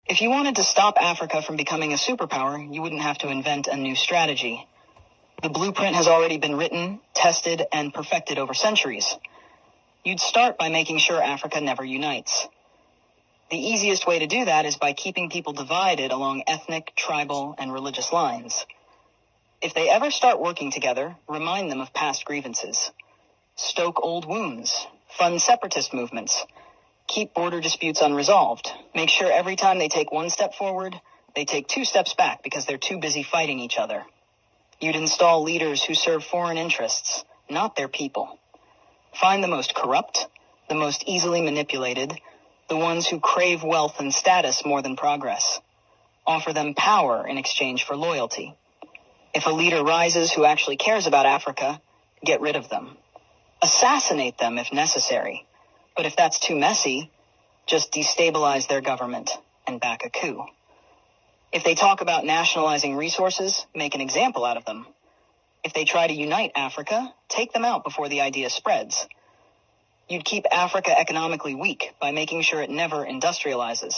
If you wanted to stop Africa from becoming a superpower, you wouldn't have to invent a new strategy. The blueprint has already been written, tested, and perfected over centuries. You'd start by making sure Africa never unites. The easiest way to do that is by keeping people divided along ethnic, tribal, and religious lines. If they ever start working together, remind them of past grievances. Stoke old wounds. Fund separatist movements. Keep border disputes unresolved. Make sure every time they take one step forward, they take 2 steps back because they're too busy fighting each other. You'd install leaders who serve foreign interests, not their people. Find the most corrupt, the most easily manipulated, the ones who crave wealth and status more than progress. Offer them power in exchange for loyalty. If a leader rises who actually cares about Africa, get rid of them. Assassinate them if necessary. But if that's too messy, just destabilize their government and back a coup. If they talk about nationalizing resources, make an example out of them. If they try to unite Africa, take them out before the idea spreads. You'd keep Africa economically weak by making sure it never industrializes.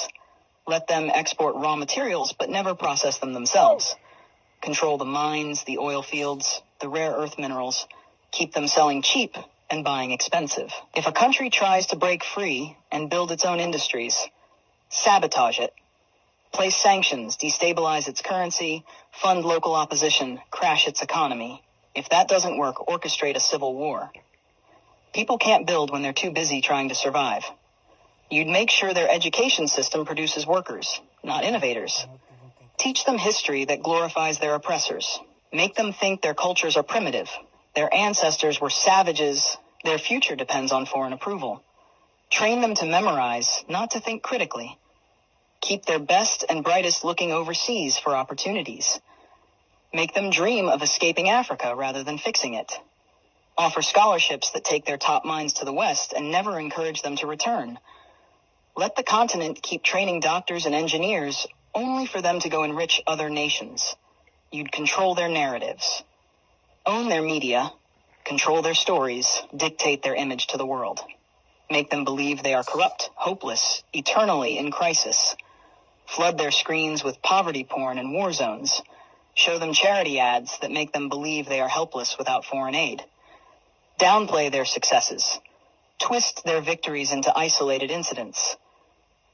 Let them export raw materials, but never process them themselves. Control the mines, the oil fields, the rare earth minerals. Keep them selling cheap and buying expensive. If a country tries to break free and build its own industries, sabotage it. Place sanctions, destabilize its currency, fund local opposition, crash its economy. If that doesn't work, orchestrate a civil war. People can't build when they're too busy trying to survive. You'd make sure their education system produces workers, not innovators. Teach them history that glorifies their oppressors. Make them think their cultures are primitive. Their ancestors were savages. Their future depends on foreign approval. Train them to memorize, not to think critically. Keep their best and brightest looking overseas for opportunities. Make them dream of escaping Africa rather than fixing it. Offer scholarships that take their top minds to the West and never encourage them to return. Let the continent keep training doctors and engineers only for them to go enrich other nations. You'd control their narratives. Own their media, control their stories, dictate their image to the world. Make them believe they are corrupt, hopeless, eternally in crisis. Flood their screens with poverty porn and war zones. Show them charity ads that make them believe they are helpless without foreign aid. Downplay their successes. Twist their victories into isolated incidents.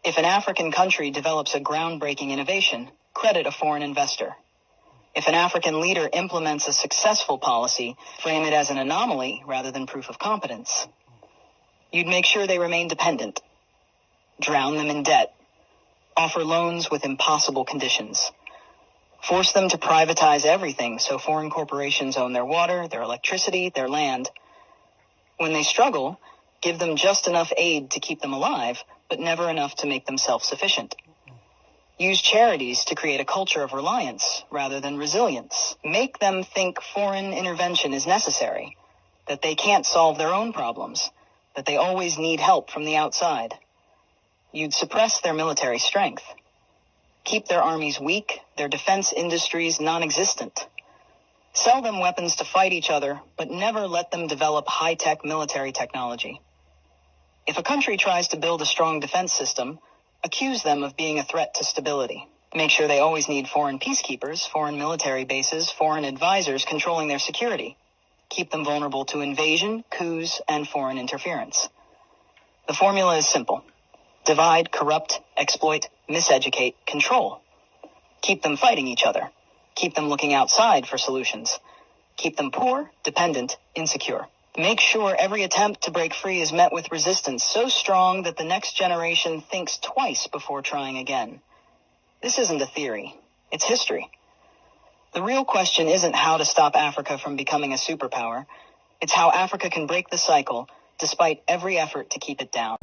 If an African country develops a groundbreaking innovation, credit a foreign investor. If an African leader implements a successful policy, frame it as an anomaly rather than proof of competence. You'd make sure they remain dependent. Drown them in debt. Offer loans with impossible conditions. Force them to privatize everything so foreign corporations own their water, their electricity, their land. When they struggle, give them just enough aid to keep them alive, but never enough to make them self-sufficient. Use charities to create a culture of reliance rather than resilience. Make them think foreign intervention is necessary, that they can't solve their own problems, that they always need help from the outside. You'd suppress their military strength. Keep their armies weak, their defense industries non-existent. Sell them weapons to fight each other, but never let them develop high-tech military technology. If a country tries to build a strong defense system, accuse them of being a threat to stability. Make sure they always need foreign peacekeepers, foreign military bases, foreign advisors controlling their security. Keep them vulnerable to invasion, coups, and foreign interference. The formula is simple. Divide, corrupt, exploit, miseducate, control. Keep them fighting each other. Keep them looking outside for solutions. Keep them poor, dependent, insecure. Make sure every attempt to break free is met with resistance so strong that the next generation thinks twice before trying again. This isn't a theory. It's history. The real question isn't how to stop Africa from becoming a superpower. It's how Africa can break the cycle despite every effort to keep it down.